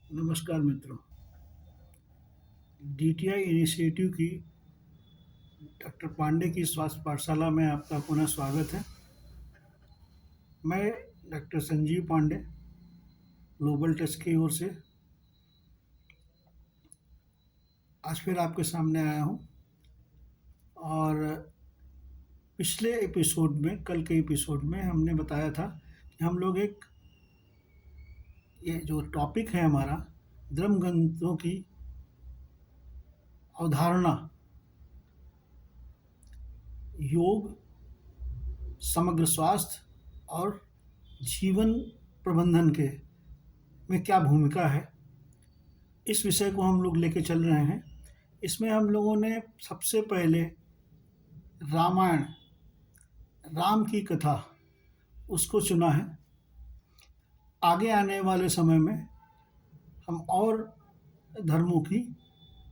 नमस्कार मित्रों। DTI initiative की डॉक्टर पांडे की स्वास्थ्य पाठशाला में आपका पुनः स्वागत है। मैं doctor Sanjeev Pandey global touch की ओर से आज फिर आपके सामने आया हूँ और पिछले एपिसोड में, कल के एपिसोड में हमने बताया था कि हम लोग ये जो टॉपिक है हमारा धर्म ग्रंथों की अवधारणा, योग, समग्र स्वास्थ्य और जीवन प्रबंधन के में क्या भूमिका है, इस विषय को हम लोग लेके चल रहे हैं। इसमें हम लोगों ने सबसे पहले रामायण, राम की कथा, उसको चुना है। आगे आने वाले समय में हम और धर्मों की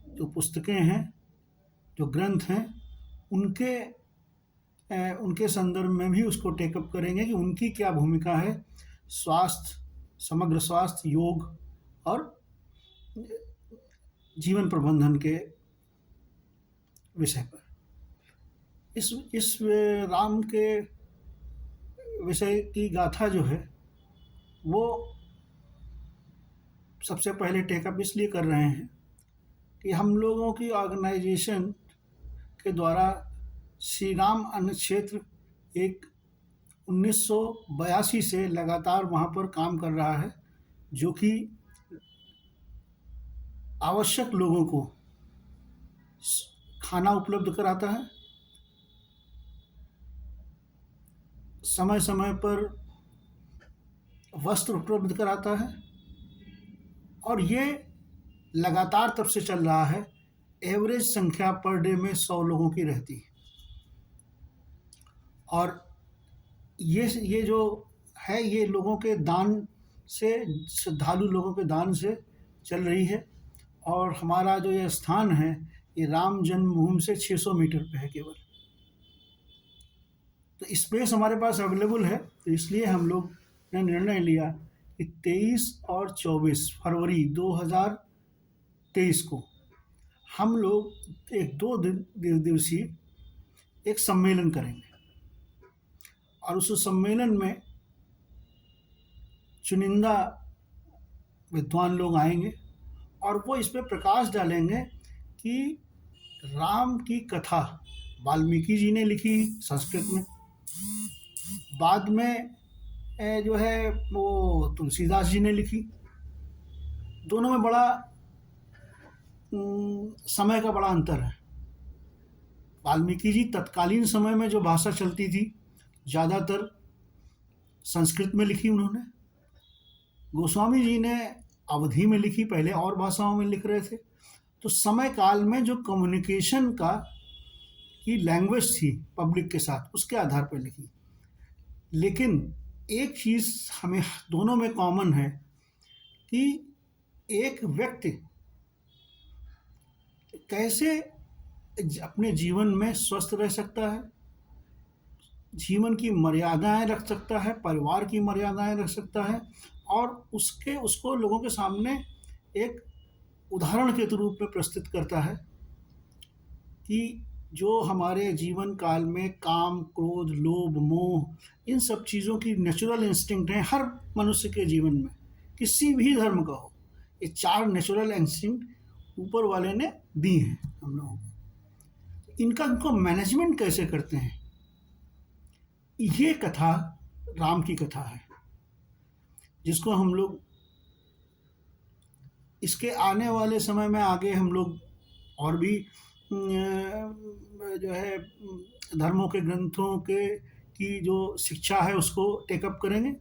जो पुस्तकें हैं, जो ग्रंथ हैं, उनके संदर्भ में भी उसको टेकअप करेंगे कि उनकी क्या भूमिका है स्वास्थ्य, समग्र स्वास्थ्य, योग और जीवन प्रबंधन के विषय पर। इस राम के विषय की गाथा जो है वो सबसे पहले टेकअप इसलिए कर रहे हैं कि हम लोगों की ऑर्गेनाइजेशन के द्वारा श्री राम अन्न क्षेत्र एक 1982 से लगातार वहाँ पर काम कर रहा है, जो कि आवश्यक लोगों को खाना उपलब्ध कराता है, समय समय पर वस्त्र उपलब्ध कराता है, और ये लगातार तब से चल रहा है। एवरेज संख्या पर डे में 100 लोगों की रहती है, और ये जो है ये लोगों के दान से, श्रद्धालु लोगों के दान से चल रही है। और हमारा जो ये स्थान है ये राम जन्मभूमि से 600 मीटर पे है केवल, तो स्पेस हमारे पास अवेलेबल है। तो इसलिए हम लोग ने निर्णय लिया कि 23 और 24 फरवरी 2023 को हम लोग एक 2 दिवसीय एक सम्मेलन करेंगे, और उस सम्मेलन में चुनिंदा विद्वान लोग आएंगे और वो इस पे प्रकाश डालेंगे कि राम की कथा वाल्मीकि जी ने लिखी संस्कृत में, बाद में जो है वो तुलसीदास जी ने लिखी। दोनों में बड़ा समय का बड़ा अंतर है। वाल्मीकि जी तत्कालीन समय में जो भाषा चलती थी ज़्यादातर संस्कृत में लिखी उन्होंने। गोस्वामी जी ने अवधी में लिखी, पहले और भाषाओं में लिख रहे थे। तो समय काल में जो कम्युनिकेशन की लैंग्वेज थी पब्लिक के साथ, उसके आधार पर लिखी। लेकिन एक चीज़ हमें दोनों में कॉमन है कि एक व्यक्ति कैसे अपने जीवन में स्वस्थ रह सकता है, जीवन की मर्यादाएं रख सकता है, परिवार की मर्यादाएं रख सकता है, और उसको लोगों के सामने एक उदाहरण के रूप में प्रस्तुत करता है कि जो हमारे जीवन काल में काम, क्रोध, लोभ, मोह, इन सब चीज़ों की नेचुरल इंस्टिंक्ट हैं हर मनुष्य के जीवन में, किसी भी धर्म का हो। ये 4 नेचुरल इंस्टिंक्ट ऊपर वाले ने दी हैं हम लोगों को। इनको मैनेजमेंट कैसे करते हैं, ये कथा राम की कथा है, जिसको हम लोग इसके आने वाले समय में आगे हम लोग और भी जो है धर्मों के ग्रंथों की जो शिक्षा है उसको टेकअप करेंगे,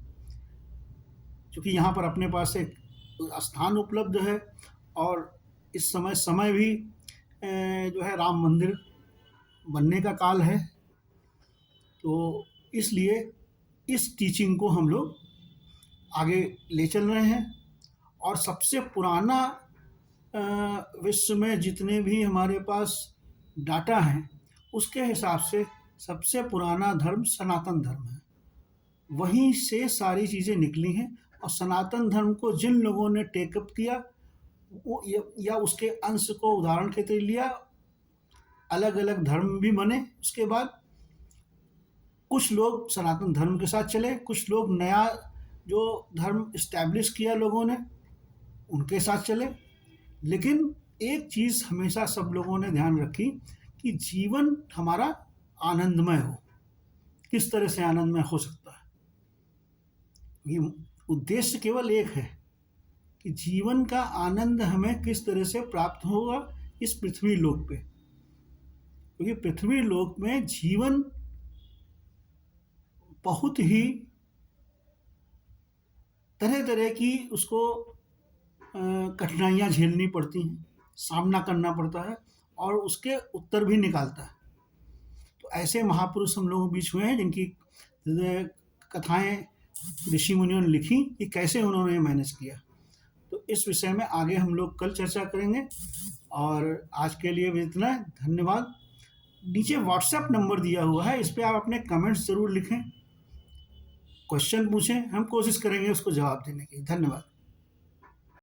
क्योंकि यहाँ पर अपने पास एक स्थान उपलब्ध है, और इस समय भी जो है राम मंदिर बनने का काल है। तो इसलिए इस टीचिंग को हम लोग आगे ले चल रहे हैं। और सबसे पुराना विश्व में जितने भी हमारे पास डाटा हैं उसके हिसाब से सबसे पुराना धर्म सनातन धर्म है। वहीं से सारी चीज़ें निकली हैं और सनातन धर्म को जिन लोगों ने टेकअप किया वो या उसके अंश को उदाहरण के तौर लिया, अलग अलग धर्म भी बने। उसके बाद कुछ लोग सनातन धर्म के साथ चले, कुछ लोग नया जो धर्म इस्टेब्लिश किया लोगों ने उनके साथ चले। लेकिन एक चीज़ हमेशा सब लोगों ने ध्यान रखी कि जीवन हमारा आनंदमय हो। किस तरह से आनंदमय हो सकता है? ये उद्देश्य केवल एक है कि जीवन का आनंद हमें किस तरह से प्राप्त होगा इस पृथ्वी लोक पे, क्योंकि पृथ्वी लोक में जीवन बहुत ही तरह तरह की उसको कठिनाइयाँ झेलनी पड़ती हैं, सामना करना पड़ता है और उसके उत्तर भी निकालता है। तो ऐसे महापुरुष हम लोगों के बीच हुए हैं जिनकी कथाएं ऋषि मुनियों ने लिखी कि कैसे उन्होंने मैनेज किया। तो इस विषय में आगे हम लोग कल चर्चा करेंगे और आज के लिए भी इतना है। धन्यवाद। नीचे व्हाट्सएप नंबर दिया हुआ है, इस पर आप अपने कमेंट्स ज़रूर लिखें, क्वेश्चन पूछें, हम कोशिश करेंगे उसको जवाब देने की। धन्यवाद।